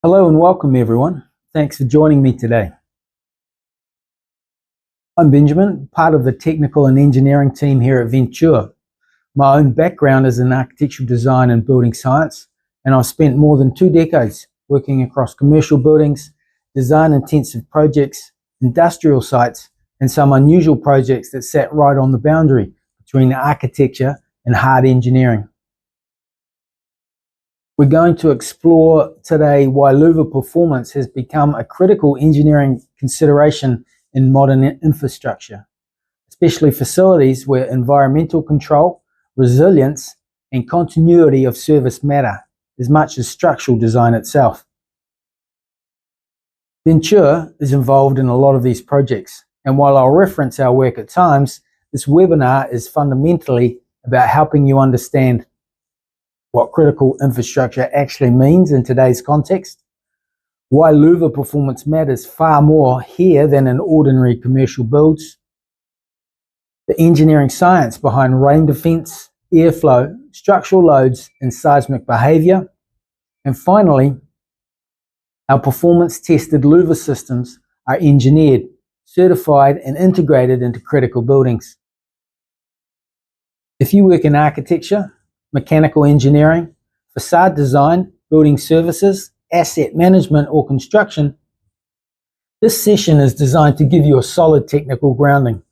Hello and welcome everyone. Thanks for joining me today. I'm Benjamin, part of the technical and engineering team here at Ventuer. My own background is in architectural design and building science, and I've spent more than 2 decades working across commercial buildings, design-intensive projects, industrial sites, and some unusual projects that sat right on the boundary between architecture and hard engineering. We're going to explore today why Louvre performance has become a critical engineering consideration in modern infrastructure, especially facilities where environmental control, resilience, and continuity of service matter as much as structural design itself. Ventuer is involved in a lot of these projects, and while I'll reference our work at times, this webinar is fundamentally about helping you understand what critical infrastructure actually means in today's context, why Louvre performance matters far more here than in ordinary commercial builds, the engineering science behind rain defense, airflow, structural loads, and seismic behavior, and finally, how performance-tested Louvre systems are engineered, certified, and integrated into critical buildings. If you work in architecture, mechanical engineering, facade design, building services, asset management, or construction, this session is designed to give you a solid technical grounding,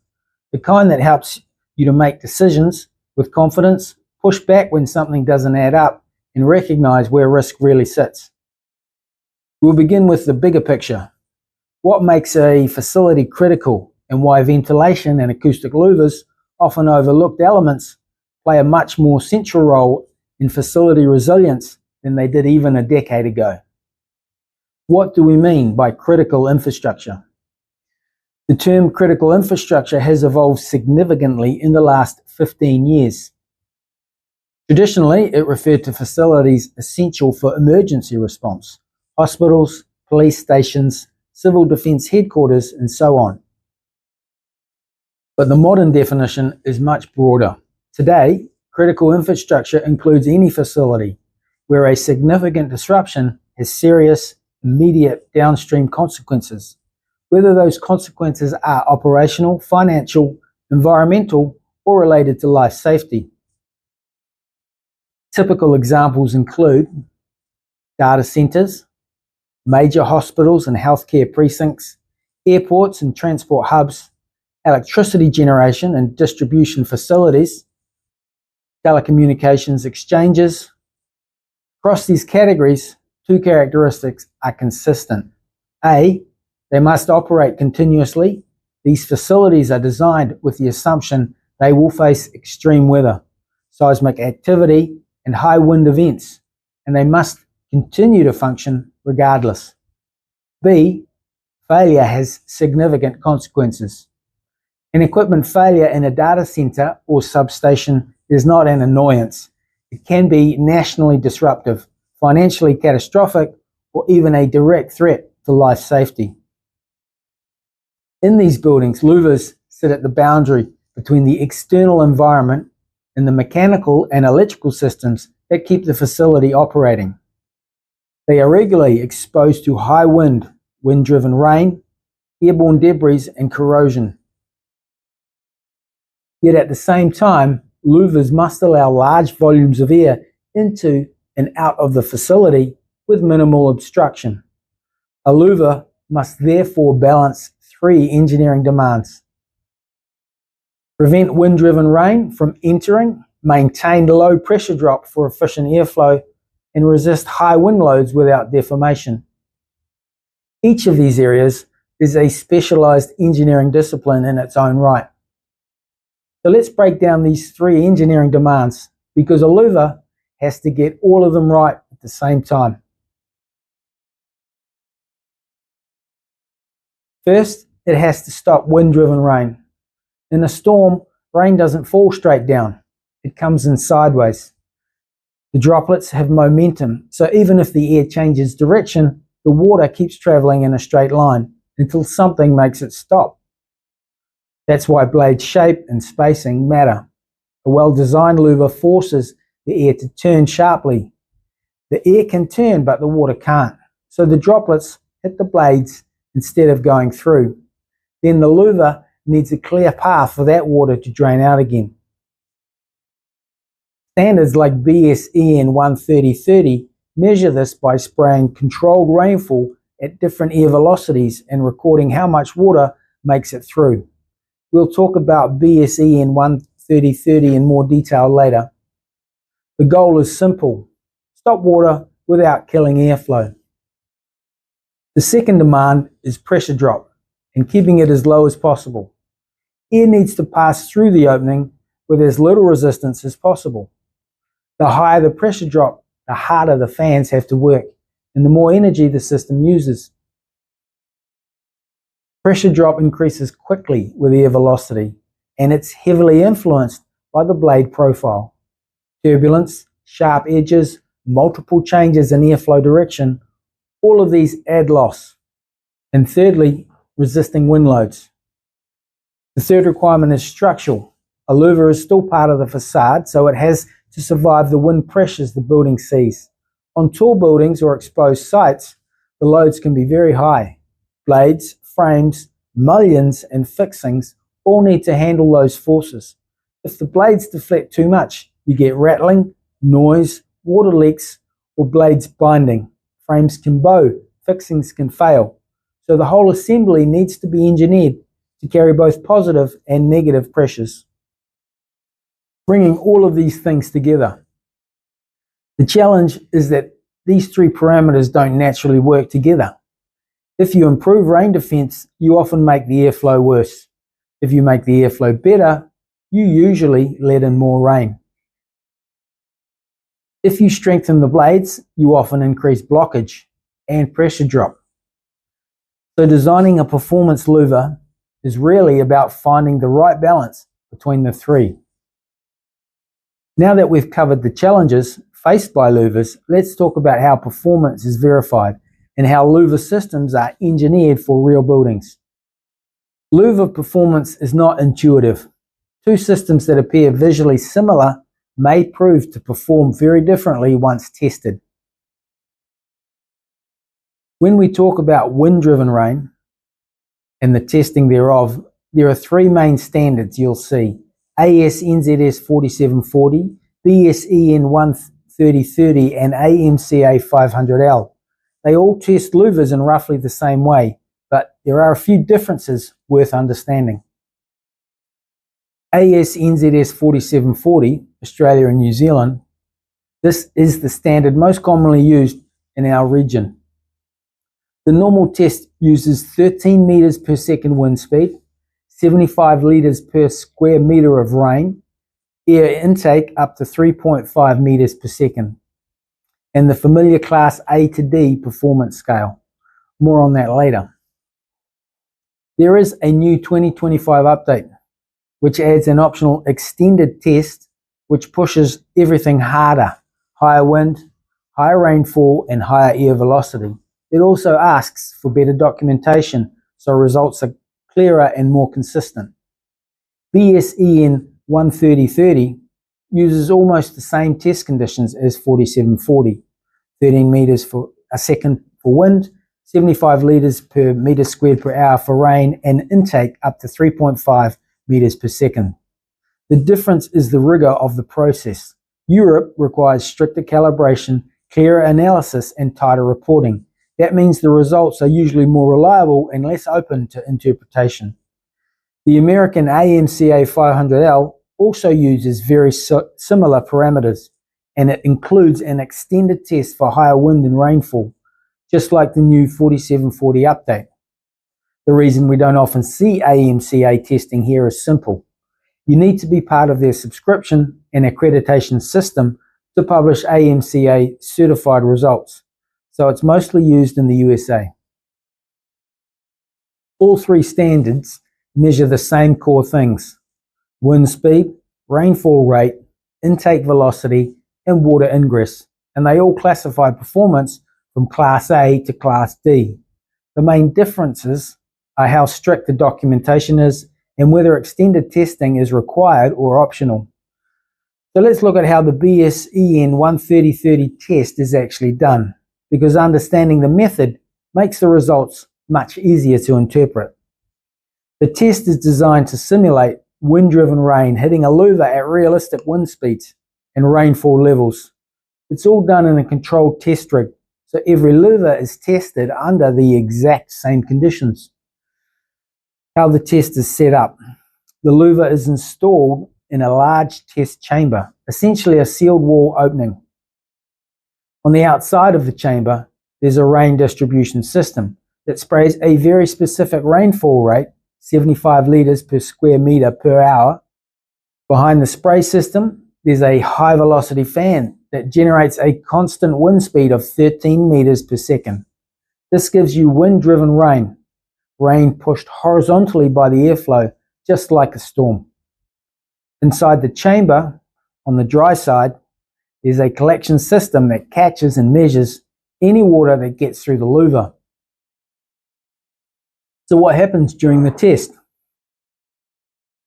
the kind that helps you to make decisions with confidence, push back when something doesn't add up, and recognize where risk really sits. We'll begin with the bigger picture. What makes a facility critical and why ventilation and acoustic louvers, often overlooked elements, play a much more central role in facility resilience than they did even a decade ago. What do we mean by critical infrastructure? The term critical infrastructure has evolved significantly in the last 15 years. Traditionally, it referred to facilities essential for emergency response, hospitals, police stations, civil defense headquarters, and so on. But the modern definition is much broader. Today, critical infrastructure includes any facility where a significant disruption has serious, immediate downstream consequences, whether those consequences are operational, financial, environmental, or related to life safety. Typical examples include data centers, major hospitals and healthcare precincts, airports and transport hubs, electricity generation and distribution facilities, telecommunications exchanges. Across these categories, 2 characteristics are consistent. A, they must operate continuously. These facilities are designed with the assumption they will face extreme weather, seismic activity, and high wind events, and they must continue to function regardless. B, failure has significant consequences. An equipment failure in a data center or substation is not an annoyance. It can be nationally disruptive, financially catastrophic, or even a direct threat to life safety. In these buildings, louvers sit at the boundary between the external environment and the mechanical and electrical systems that keep the facility operating. They are regularly exposed to high wind, wind-driven rain, airborne debris, and corrosion. Yet at the same time, louvers must allow large volumes of air into and out of the facility with minimal obstruction. A louver must therefore balance 3 engineering demands: prevent wind-driven rain from entering, maintain low pressure drop for efficient airflow, and resist high wind loads without deformation. Each of these areas is a specialized engineering discipline in its own right. So let's break down these 3 engineering demands, because a louver has to get all of them right at the same time. First, it has to stop wind-driven rain. In a storm, rain doesn't fall straight down. It comes in sideways. The droplets have momentum, so even if the air changes direction, the water keeps traveling in a straight line until something makes it stop. That's why blade shape and spacing matter. A well-designed louver forces the air to turn sharply. The air can turn, but the water can't. so the droplets hit the blades instead of going through. Then the louver needs a clear path for that water to drain out again. Standards like BSEN 13030 measure this by spraying controlled rainfall at different air velocities and recording how much water makes it through. We'll talk about BSEN 13030 in more detail later. The goal is simple: stop water without killing airflow. The second demand is pressure drop and keeping it as low as possible. Air needs to pass through the opening with as little resistance as possible. The higher the pressure drop, the harder the fans have to work, and the more energy the system uses. Pressure drop increases quickly with air velocity, and it's heavily influenced by the blade profile. Turbulence, sharp edges, multiple changes in airflow direction, all of these add loss. And thirdly, resisting wind loads. The third requirement is structural. A louver is still part of the facade, so it has to survive the wind pressures the building sees. On tall buildings or exposed sites, the loads can be very high. Blades, frames, mullions, and fixings all need to handle those forces. If the blades deflect too much, you get rattling, noise, water leaks, or blades binding. Frames can bow, fixings can fail. So the whole assembly needs to be engineered to carry both positive and negative pressures. Bringing all of these things together. The challenge is that these three parameters don't naturally work together. If you improve rain defense, you often make the airflow worse. If you make the airflow better, you usually let in more rain. If you strengthen the blades, you often increase blockage and pressure drop. So designing a performance louver is really about finding the right balance between the three. Now that we've covered the challenges faced by louvers, let's talk about how performance is verified and how louver systems are engineered for real buildings. Louver performance is not intuitive. Two systems that appear visually similar may prove to perform very differently once tested. When we talk about wind-driven rain and the testing thereof, there are three main standards you'll see: AS-NZS 4740, BSEN 13030, and AMCA 500L. They all test louvers in roughly the same way, but there are a few differences worth understanding. AS-NZS 4740, Australia and New Zealand, this is the standard most commonly used in our region. The normal test uses 13 meters per second wind speed, 75 litres per square metre of rain, air intake up to 3.5 metres per second, and the familiar Class A to D performance scale. More on that later. There is a new 2025 update, which adds an optional extended test, which pushes everything harder: higher wind, higher rainfall, and higher air velocity. It also asks for better documentation, so results are clearer and more consistent. BSEN 13030 uses almost the same test conditions as 4740: 13 meters per second for wind, 75 litres per metre squared per hour for rain, and intake up to 3.5 meters per second. The difference is the rigor of the process. Europe requires stricter calibration, clearer analysis, and tighter reporting. That means the results are usually more reliable and less open to interpretation. The American AMCA 500L also uses very similar parameters, and it includes an extended test for higher wind and rainfall, just like the new 4740 update. The reason we don't often see AMCA testing here is simple. You need to be part of their subscription and accreditation system to publish AMCA certified results, so it's mostly used in the USA. All three standards measure the same core things: wind speed, rainfall rate, intake velocity, and water ingress, and they all classify performance from Class A to Class D. The main differences are how strict the documentation is and whether extended testing is required or optional. So let's look at how the BSEN 13030 test is actually done. because understanding the method makes the results much easier to interpret. The test is designed to simulate wind-driven rain hitting a louver at realistic wind speeds and rainfall levels. It's all done in a controlled test rig, so every louver is tested under the exact same conditions. How the test is set up. The louver is installed in a large test chamber, essentially a sealed wall opening. On the outside of the chamber, there's a rain distribution system that sprays a very specific rainfall rate, 75 litres per square metre per hour. Behind the spray system, there's a high velocity fan that generates a constant wind speed of 13 metres per second. This gives you wind-driven rain, rain pushed horizontally by the airflow, just like a storm. Inside the chamber, on the dry side, there's a collection system that catches and measures any water that gets through the louver. So what happens during the test?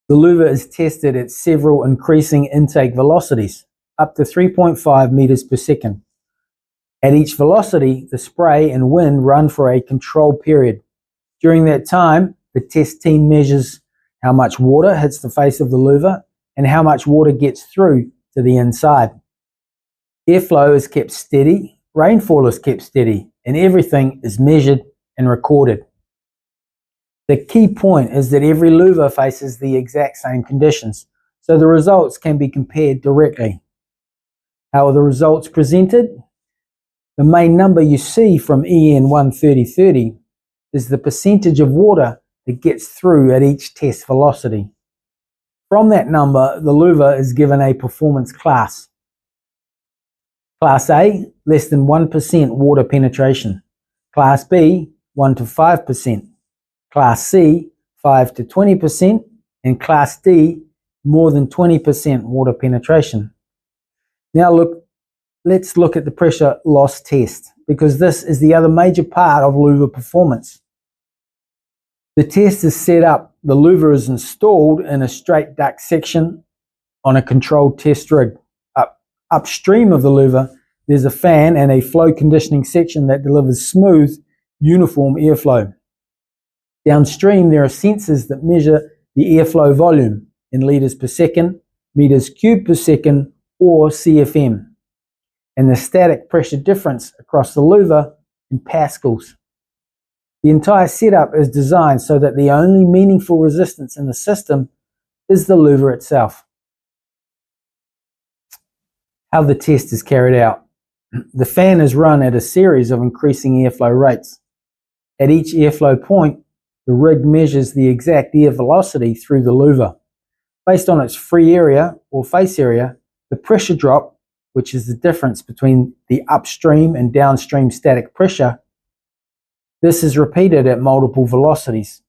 The louver is tested at several increasing intake velocities, up to 3.5 meters per second. At each velocity, the spray and wind run for a controlled period. During that time, the test team measures how much water hits the face of the louver and how much water gets through to the inside. Airflow is kept steady, rainfall is kept steady, and everything is measured and recorded. The key point is that every louver faces the exact same conditions, so the results can be compared directly. How are the results presented? The main number you see from EN 13030 is the percentage of water that gets through at each test velocity. From that number, the louver is given a performance class. Class A, less than 1% water penetration. Class B, 1 to 5%. Class C, 5 to 20%, and Class D, more than 20% water penetration. Now let's look at the pressure loss test, because this is the other major part of louver performance. The test is set up, the louver is installed in a straight duct section on a controlled test rig. Upstream of the louver, there's a fan and a flow conditioning section that delivers smooth, uniform airflow. Downstream, there are sensors that measure the airflow volume in litres per second, meters cubed per second, or CFM, and the static pressure difference across the louver in pascals. The entire setup is designed so that the only meaningful resistance in the system is the louver itself. How the test is carried out. The fan is run at a series of increasing airflow rates. At each airflow point, the rig measures the exact air velocity through the louver. Based on its free area or face area, the pressure drop, which is the difference between the upstream and downstream static pressure, this is repeated at multiple velocities,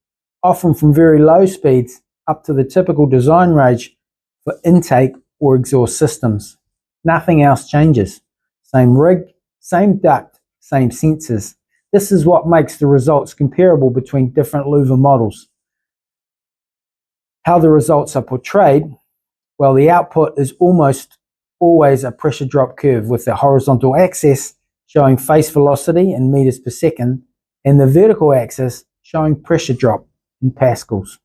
often from very low speeds up to the typical design range for intake or exhaust systems. Nothing else changes. Same rig, same duct, same sensors. This is what makes the results comparable between different louver models. How the results are portrayed? Well, the output is almost always a pressure drop curve with the horizontal axis showing face velocity in meters per second and the vertical axis showing pressure drop in pascals.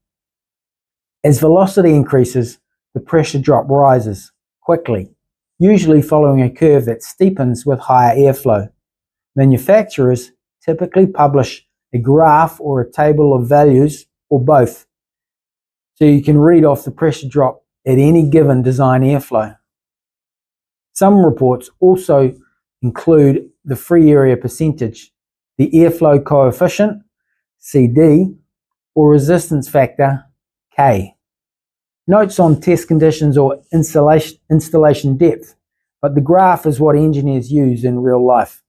As velocity increases, the pressure drop rises quickly, usually following a curve that steepens with higher airflow. Manufacturers typically publish a graph or a table of values or both, so you can read off the pressure drop at any given design airflow. Some reports also include the free area percentage, the airflow coefficient, CD, or resistance factor, K. Notes on test conditions or installation depth, but the graph is what engineers use in real life.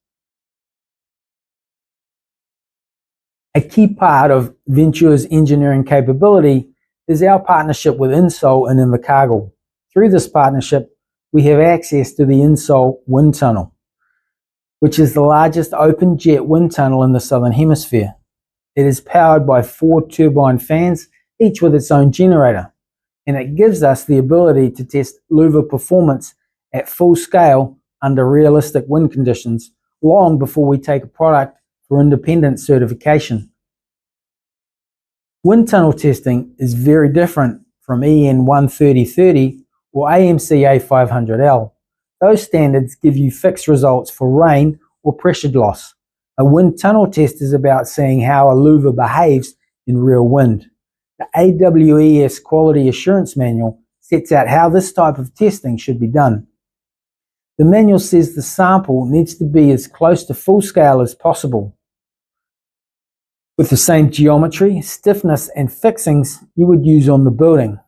A key part of Ventuer's engineering capability is our partnership with Insol and Invercargill. Through this partnership, we have access to the Insol wind tunnel, which is the largest open jet wind tunnel in the Southern Hemisphere. It is powered by 4 turbine fans, each with its own generator, and it gives us the ability to test louver performance at full scale under realistic wind conditions long before we take a product for independent certification. Wind tunnel testing is very different from EN 13030 or AMCA 500L. Those standards give you fixed results for rain or pressure loss. A wind tunnel test is about seeing how a louver behaves in real wind. The AWES Quality Assurance Manual sets out how this type of testing should be done. The manual says the sample needs to be as close to full scale as possible, with the same geometry, stiffness and fixings you would use on the building.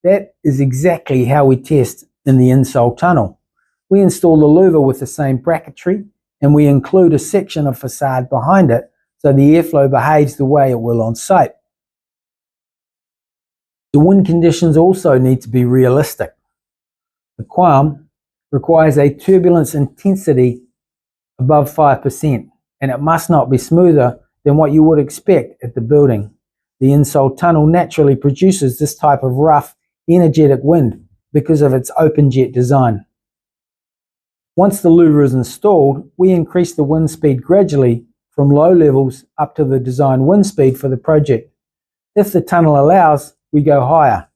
That is exactly how we test in the insole tunnel. We install the louver with the same bracketry, and we include a section of facade behind it so the airflow behaves the way it will on site. The wind conditions also need to be realistic. The QAM requires a turbulence intensity above 5%, and it must not be smoother than what you would expect at the building. The insole tunnel naturally produces this type of rough, energetic wind because of its open jet design. Once the louver is installed, we increase the wind speed gradually from low levels up to the design wind speed for the project. If the tunnel allows, we go higher.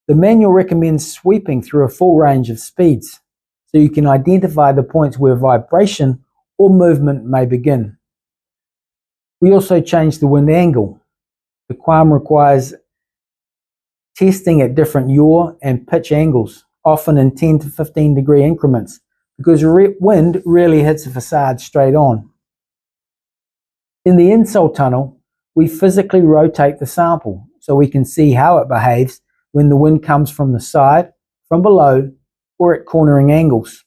The manual recommends sweeping through a full range of speeds, so you can identify the points where vibration or movement may begin. We also change the wind angle. The QAM requires testing at different yaw and pitch angles, often in 10 to 15 degree increments, because wind rarely hits the facade straight on. In the insole tunnel, we physically rotate the sample so we can see how it behaves when the wind comes from the side, from below, or at cornering angles.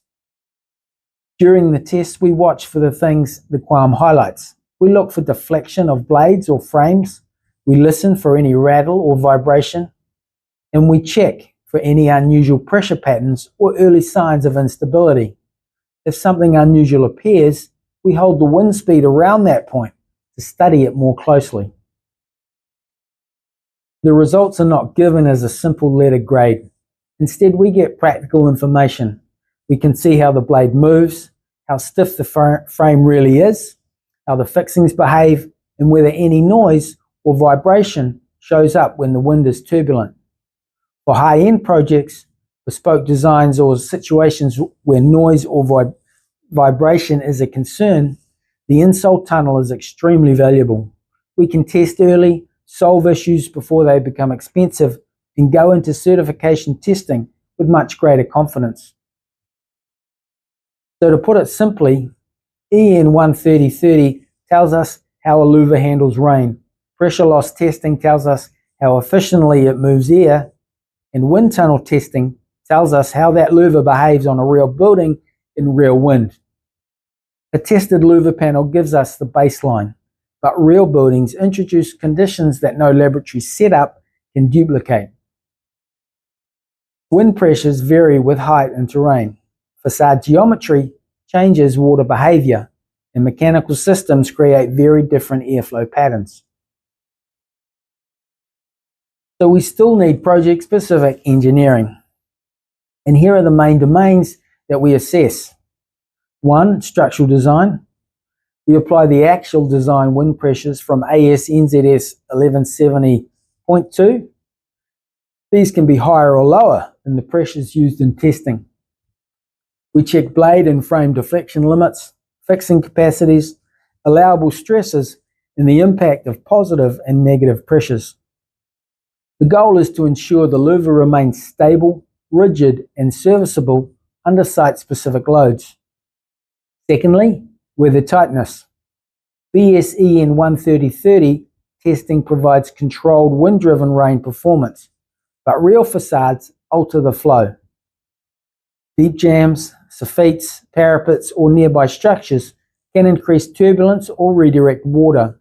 During the test, we watch for the things the QAM highlights. We look for deflection of blades or frames, we listen for any rattle or vibration, and we check for any unusual pressure patterns or early signs of instability. If something unusual appears, we hold the wind speed around that point to study it more closely. The results are not given as a simple letter grade. Instead, we get practical information. We can see how the blade moves, how stiff the frame really is, how the fixings behave, and whether any noise or vibration shows up when the wind is turbulent. For high-end projects, bespoke designs, or situations where noise or vibration is a concern, the insole tunnel is extremely valuable. We can test early, solve issues before they become expensive, and go into certification testing with much greater confidence. So to put it simply, EN 13030 tells us how a louver handles rain. Pressure loss testing tells us how efficiently it moves air, and wind tunnel testing tells us how that louver behaves on a real building in real wind. A tested louver panel gives us the baseline, but real buildings introduce conditions that no laboratory setup can duplicate. Wind pressures vary with height and terrain. Facade geometry changes water behavior, and mechanical systems create very different airflow patterns. So we still need project-specific engineering. And here are the main domains that we assess. 1. Structural design. We apply the actual design wind pressures from AS NZS 1170.2. These can be higher or lower than the pressures used in testing. We check blade and frame deflection limits, fixing capacities, allowable stresses, and the impact of positive and negative pressures. The goal is to ensure the louver remains stable, rigid, and serviceable under site-specific loads. Secondly, weather tightness. BSEN 13030 testing provides controlled wind-driven rain performance, but real facades alter the flow. Deep jams, soffits, parapets, or nearby structures can increase turbulence or redirect water.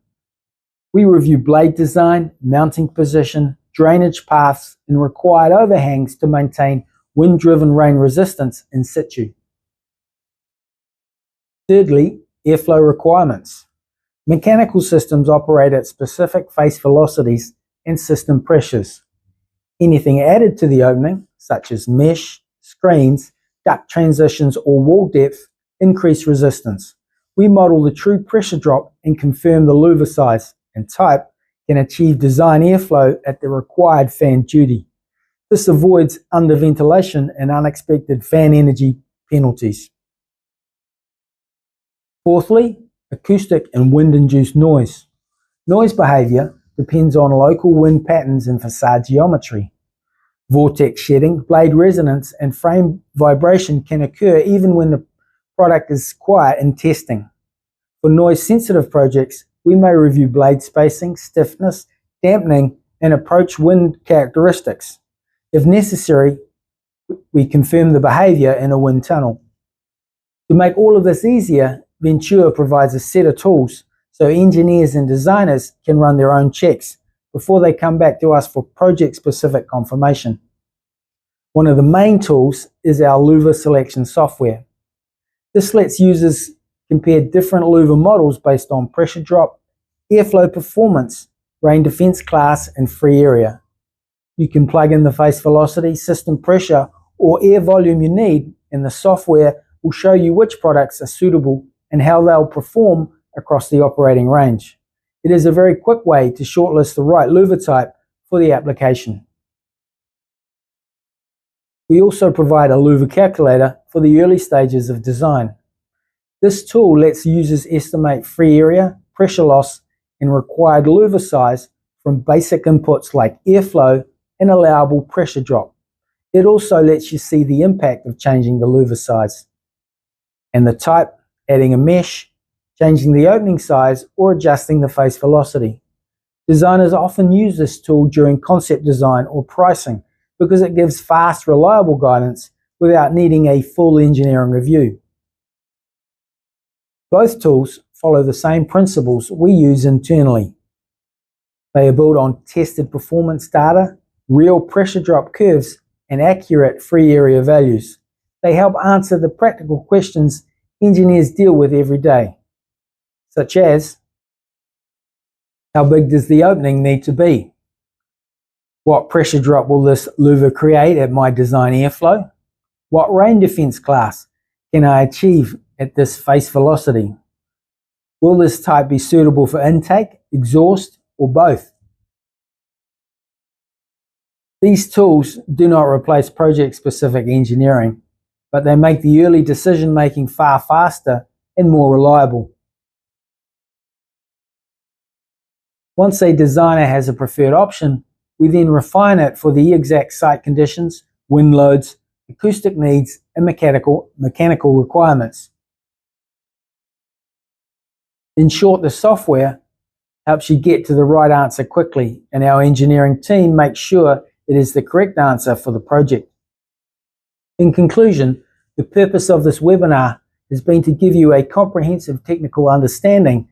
We review blade design, mounting position, drainage paths, and required overhangs to maintain wind-driven rain resistance in situ. Thirdly, airflow requirements. Mechanical systems operate at specific face velocities and system pressures. Anything added to the opening, such as mesh, screens, duct transitions, or wall depth, increase resistance. we model the true pressure drop and confirm the louver size and type can achieve design airflow at the required fan duty. This avoids underventilation and unexpected fan energy penalties. Fourthly, acoustic and wind-induced noise. Noise behaviour depends on local wind patterns and facade geometry. Vortex shedding, blade resonance, and frame vibration can occur even when the product is quiet in testing. For noise-sensitive projects, we may review blade spacing, stiffness, dampening, and approach wind characteristics. If necessary, we confirm the behaviour in a wind tunnel. To make all of this easier, Ventuer provides a set of tools so engineers and designers can run their own checks before they come back to us for project-specific confirmation. One of the main tools is our louver selection software. This lets users compare different louver models based on pressure drop, airflow performance, rain defense class, and free area. You can plug in the face velocity, system pressure, or air volume you need, and the software will show you which products are suitable and how they'll perform across the operating range. It is a very quick way to shortlist the right louver type for the application. We also provide a louver calculator for the early stages of design. This tool lets users estimate free area, pressure loss, and required louver size from basic inputs like airflow and allowable pressure drop. It also lets you see the impact of changing the louver size and the type, adding a mesh, changing the opening size, or adjusting the face velocity. Designers often use this tool during concept design or pricing because it gives fast, reliable guidance without needing a full engineering review. Both tools follow the same principles we use internally. They are built on tested performance data, real pressure drop curves, and accurate free area values. They help answer the practical questions engineers deal with every day, such as, how big does the opening need to be? What pressure drop will this louver create at my design airflow? What rain defense class can I achieve at this face velocity? Will this type be suitable for intake, exhaust, or both? These tools do not replace project-specific engineering, but they make the early decision-making far faster and more reliable. Once a designer has a preferred option, we then refine it for the exact site conditions, wind loads, acoustic needs, and mechanical requirements. In short, the software helps you get to the right answer quickly, and our engineering team makes sure it is the correct answer for the project. In conclusion, the purpose of this webinar has been to give you a comprehensive technical understanding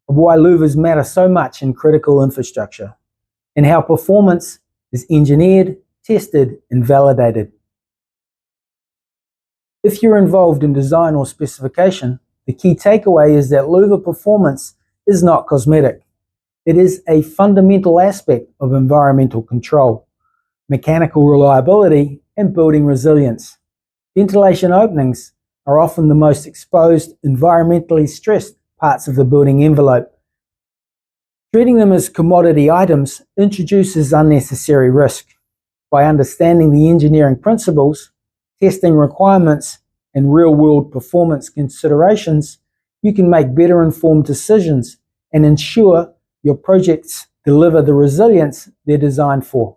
of why louvers matter so much in critical infrastructure, and how performance is engineered, tested, and validated. If you're involved in design or specification, the key takeaway is that louver performance is not cosmetic. It is a fundamental aspect of environmental control, mechanical reliability, and building resilience. Ventilation openings are often the most exposed, environmentally stressed parts of the building envelope. Treating them as commodity items introduces unnecessary risk. By understanding the engineering principles, testing requirements, and real-world performance considerations, you can make better informed decisions and ensure your projects deliver the resilience they're designed for.